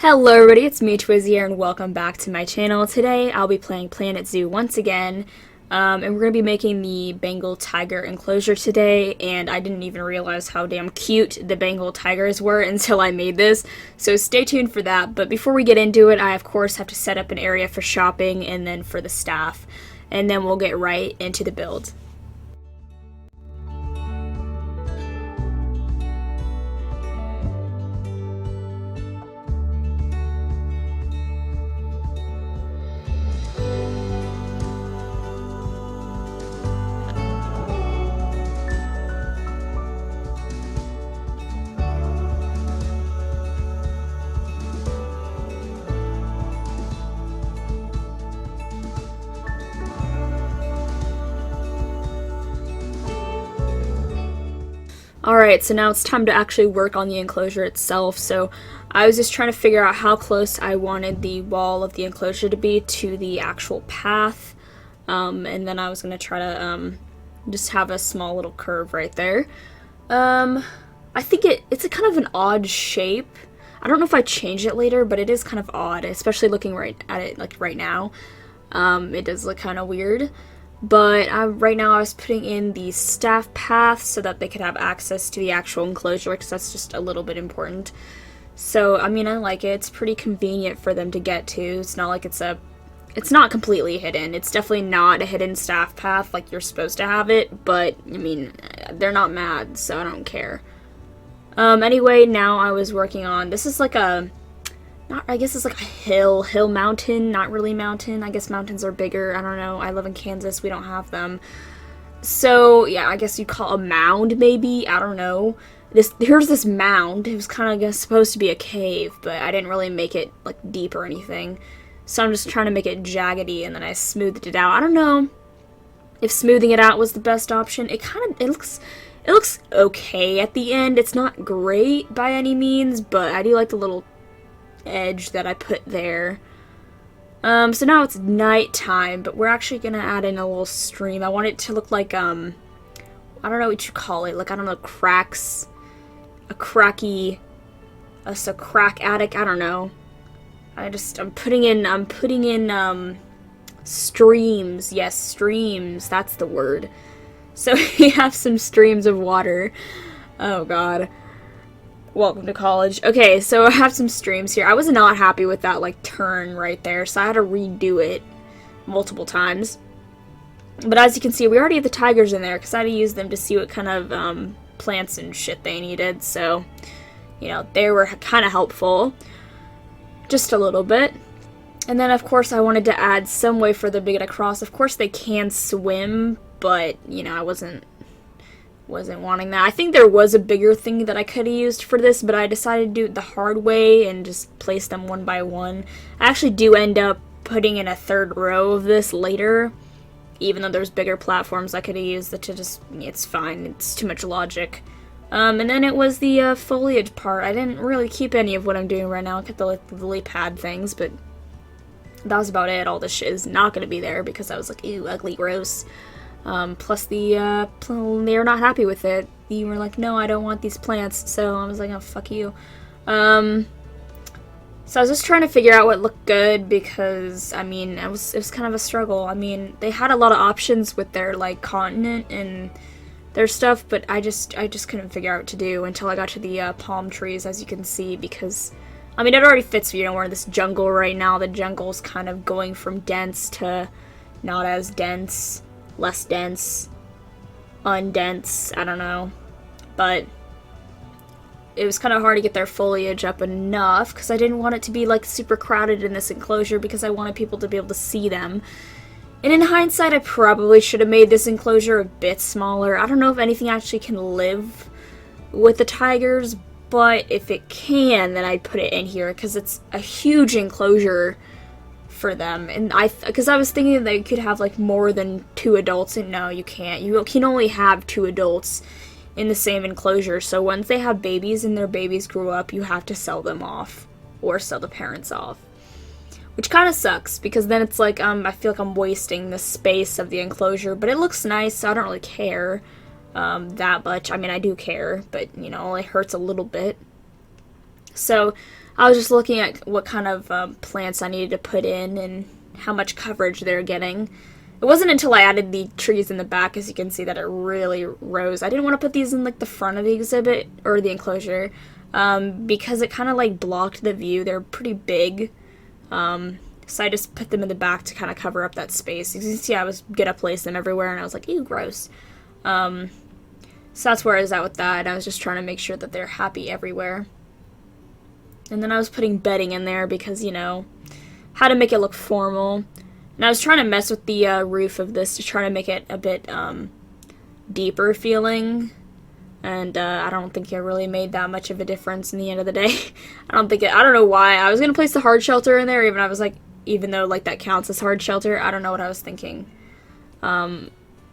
Hello everybody, it's me Twiz here and welcome back to my channel. Today I'll be playing Planet Zoo once again, and we're going to be making the Bengal tiger enclosure today, and I didn't even realize how damn cute the Bengal tigers were until I made this, so stay tuned for that. But before we get into it, I of course have to set up an area for shopping and then for the staff, and then we'll get right into the build. Alright, so now it's time to actually work on the enclosure itself. So I was just trying to figure out how close I wanted the wall of the enclosure to be to the actual path. And then I was going to try to just have a small little curve right there. I think it's a kind of an odd shape. I don't know if I change it later, but it is kind of odd, especially looking right at it like right now. It does look kind of weird. But right now I was putting in the staff path so that they could have access to the actual enclosure, because that's just a little bit important. So, I mean, I like it. It's pretty convenient for them to get to. It's not like it's not completely hidden. It's definitely not a hidden staff path like you're supposed to have it, but, I mean, they're not mad, so I don't care. Anyway, now I was working on, this is like I guess it's like a hill mountain, not really mountain. I guess mountains are bigger. I don't know. I live in Kansas. We don't have them. So, yeah, I guess you call it a mound, maybe. I don't know. Here's this mound. It was kind of supposed to be a cave, but I didn't really make it, like, deep or anything. So I'm just trying to make it jaggedy, and then I smoothed it out. I don't know if smoothing it out was the best option. It looks okay at the end. It's not great by any means, but I do like the little edge that I put there. So now it's nighttime, but we're actually gonna add in a little stream. I want it to look like, I don't know what you call it, like, I don't know, cracks, a crack attic, I don't know. I'm putting in, streams. Yes, streams, that's the word. So we have some streams of water. Oh god. Welcome to college. Okay, so I have some streams here. I was not happy with that, like, turn right there, so I had to redo it multiple times. But as you can see, we already have the tigers in there, because I had to use them to see what kind of, plants and shit they needed, so, you know, they were kind of helpful. Just a little bit. And then, of course, I wanted to add some way for them to get across. Of course, they can swim, but, you know, I wasn't wanting that. I think there was a bigger thing that I could have used for this, but I decided to do it the hard way and just place them one by one. I actually do end up putting in a third row of this later, even though there's bigger platforms I could have used that to just, it's fine, it's too much logic. And then it was the foliage part. I didn't really keep any of what I'm doing right now. I kept the lily pad things, but that was about it. All this shit is not going to be there because I was like, ew, ugly, gross. Plus they were not happy with it. They were like, no, I don't want these plants. So I was like, oh, fuck you. So I was just trying to figure out what looked good because, I mean, it was kind of a struggle. I mean, they had a lot of options with their, like, continent and their stuff, but I just couldn't figure out what to do until I got to the, palm trees, as you can see, because, I mean, it already fits, you know, we're in this jungle right now. The jungle's kind of going from dense to not as dense. Less dense, undense, I don't know, but it was kind of hard to get their foliage up enough because I didn't want it to be like super crowded in this enclosure because I wanted people to be able to see them. And in hindsight, I probably should have made this enclosure a bit smaller. I don't know if anything actually can live with the tigers, but if it can, then I'd put it in here because it's a huge enclosure for them. And because I was thinking they could have like more than 2 adults, and no, you can't. You can only have 2 adults in the same enclosure. So once they have babies and their babies grow up, you have to sell them off or sell the parents off, which kind of sucks because then it's like I feel like I'm wasting the space of the enclosure, but it looks nice, so I don't really care that much. I mean, I do care, but you know, it hurts a little bit. So I was just looking at what kind of plants I needed to put in and how much coverage they're getting. It wasn't until I added the trees in the back, as you can see, that it really rose. I didn't want to put these in like the front of the exhibit or the enclosure because it kind of like blocked the view. They're pretty big, so I just put them in the back to kind of cover up that space. As you can see, I was gonna place them everywhere, and I was like, ew, gross. So that's where I was at with that. I was just trying to make sure that they're happy everywhere. And then I was putting bedding in there because, you know, how to make it look formal. And I was trying to mess with the roof of this to try to make it a bit deeper feeling. And I don't think it really made that much of a difference in the end of the day. I don't know why. I was going to place the hard shelter in there, even though like that counts as hard shelter. I don't know what I was thinking. Yeah,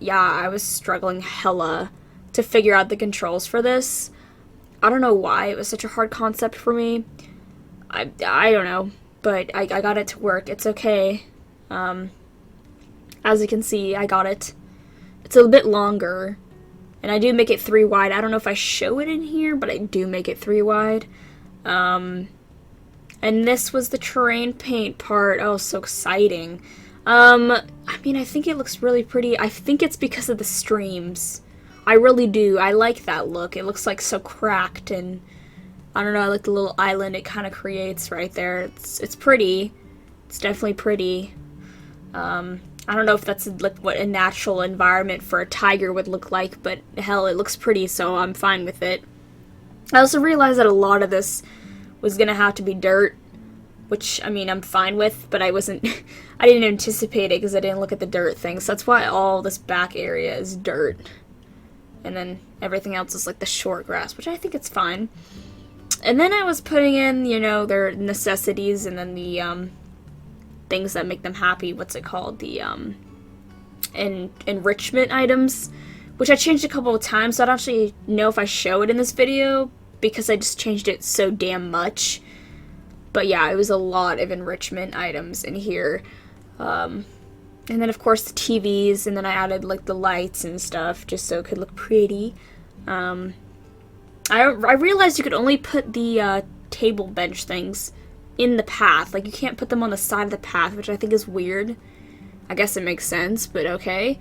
I was struggling hella to figure out the controls for this. I don't know why it was such a hard concept for me. I don't know, but I got it to work. It's okay. As you can see, I got it. It's a bit longer, and I do make it 3 wide. I don't know if I show it in here, but I do make it 3 wide. And this was the terrain paint part. Oh, so exciting. I mean, I think it looks really pretty. I think it's because of the streams. I really do. I like that look. It looks like so cracked, and I don't know, I like the little island it kind of creates right there. It's pretty. It's definitely pretty. I don't know if that's like what a natural environment for a tiger would look like, but hell, it looks pretty, so I'm fine with it. I also realized that a lot of this was gonna have to be dirt, which, I mean, I'm fine with, but I didn't anticipate it because I didn't look at the dirt thing, so that's why all this back area is dirt. And then everything else is like the short grass, which I think it's fine. And then I was putting in, you know, their necessities and then the things that make them happy. What's it called? The enrichment items, which I changed a couple of times. So I don't actually know if I show it in this video because I just changed it so damn much. But yeah, it was a lot of enrichment items in here. And then, of course, the TVs, and then I added, like, the lights and stuff, just so it could look pretty. I realized you could only put the table bench things in the path. Like, you can't put them on the side of the path, which I think is weird. I guess it makes sense, but okay.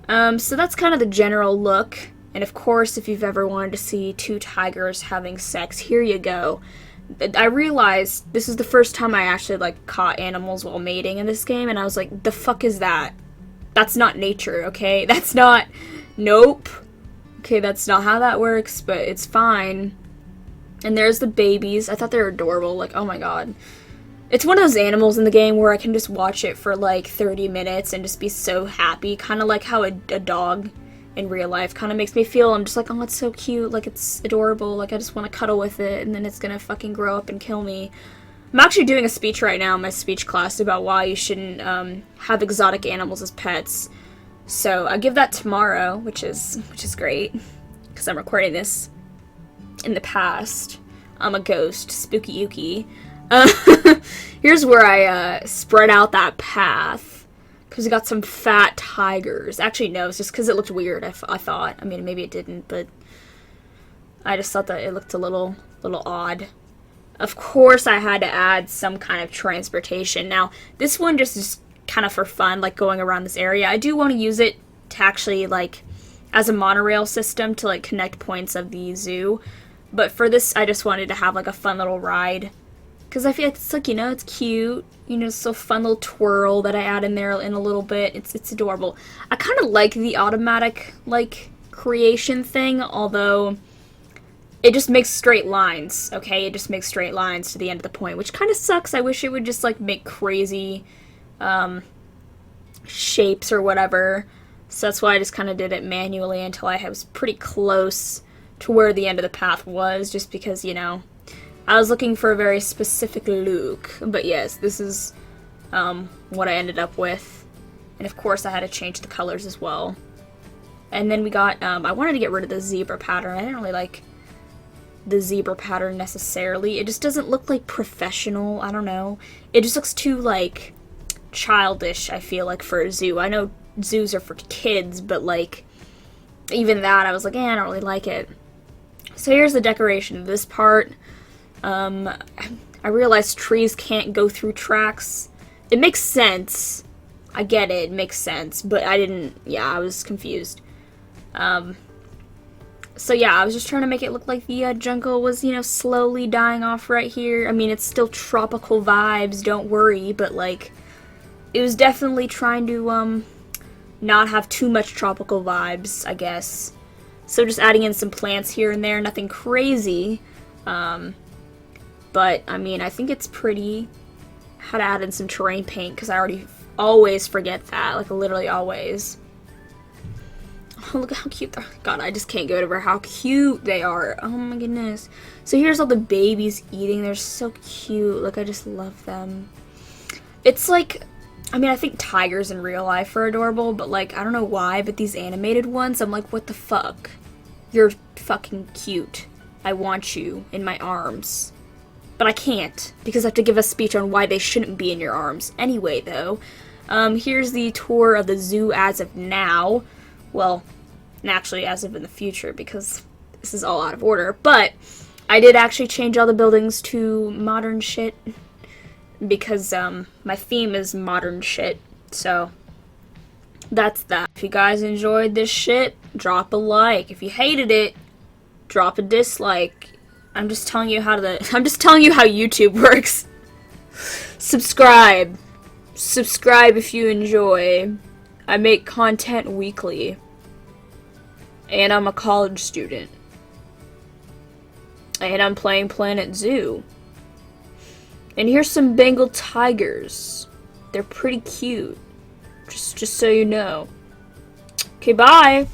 So that's kind of the general look. And, of course, if you've ever wanted to see 2 tigers having sex, here you go. I realized this is the first time I actually, like, caught animals while mating in this game, and I was like, the fuck is that? That's not nature, okay? That's not... Nope. Okay, that's not how that works, but it's fine. And there's the babies. I thought they were adorable. Like, oh my god. It's one of those animals in the game where I can just watch it for, like, 30 minutes and just be so happy. Kind of like how a dog in real life kind of makes me feel. I'm just like, oh, it's so cute, like, it's adorable, like, I just want to cuddle with it, and then it's gonna fucking grow up and kill me. I'm actually doing a speech right now in my speech class about why you shouldn't have exotic animals as pets. So I'll give that tomorrow, which is great, because I'm recording this in the past. I'm a ghost, spooky Yuki. Here's where I spread out that path. Because we got some fat tigers. Actually, no, it's just because it looked weird, I thought. I mean, maybe it didn't, but I just thought that it looked a little odd. Of course, I had to add some kind of transportation. Now, this one just is kind of for fun, like going around this area. I do want to use it to actually, like, as a monorail system to, like, connect points of the zoo. But for this, I just wanted to have, like, a fun little ride. Because I feel like it's, like, you know, it's cute. You know, it's a fun little twirl that I add in there in a little bit. It's adorable. I kind of like the automatic, like, creation thing, although it just makes straight lines, okay? It just makes straight lines to the end of the point, which kind of sucks. I wish it would just, like, make crazy shapes or whatever. So that's why I just kind of did it manually until I was pretty close to where the end of the path was, just because, you know, I was looking for a very specific look, but yes, this is what I ended up with. And of course I had to change the colors as well. And then we got, I wanted to get rid of the zebra pattern. I didn't really like the zebra pattern necessarily. It just doesn't look like professional, I don't know. It just looks too, like, childish, I feel like, for a zoo. I know zoos are for kids, but, like, even that, I was like, I don't really like it. So here's the decoration of this part. Um, I realized trees can't go through tracks. It makes sense. I get it, it makes sense, but I was confused. So yeah, I was just trying to make it look like the jungle was, slowly dying off right here. I mean, it's still tropical vibes, don't worry, but like, it was definitely trying to, not have too much tropical vibes, I guess. So just adding in some plants here and there, nothing crazy. But, I mean, I think it's pretty. Had to add in some terrain paint, because I always forget that, like, literally always. Oh, look at how cute they are. God, I just can't get over how cute they are. Oh my goodness. So here's all the babies eating. They're so cute. Like, I just love them. It's like, I mean, I think tigers in real life are adorable, but like, I don't know why, but these animated ones, I'm like, what the fuck? You're fucking cute. I want you in my arms. But I can't, because I have to give a speech on why they shouldn't be in your arms. Anyway, though, here's the tour of the zoo as of now. Well, naturally as of in the future, because this is all out of order. But I did actually change all the buildings to modern shit, because my theme is modern shit. So that's that. If you guys enjoyed this shit, drop a like. If you hated it, drop a dislike. I'm just telling you how YouTube works. Subscribe. Subscribe if you enjoy. I make content weekly. And I'm a college student. And I'm playing Planet Zoo. And here's some Bengal tigers. They're pretty cute. Just so you know. Okay, bye.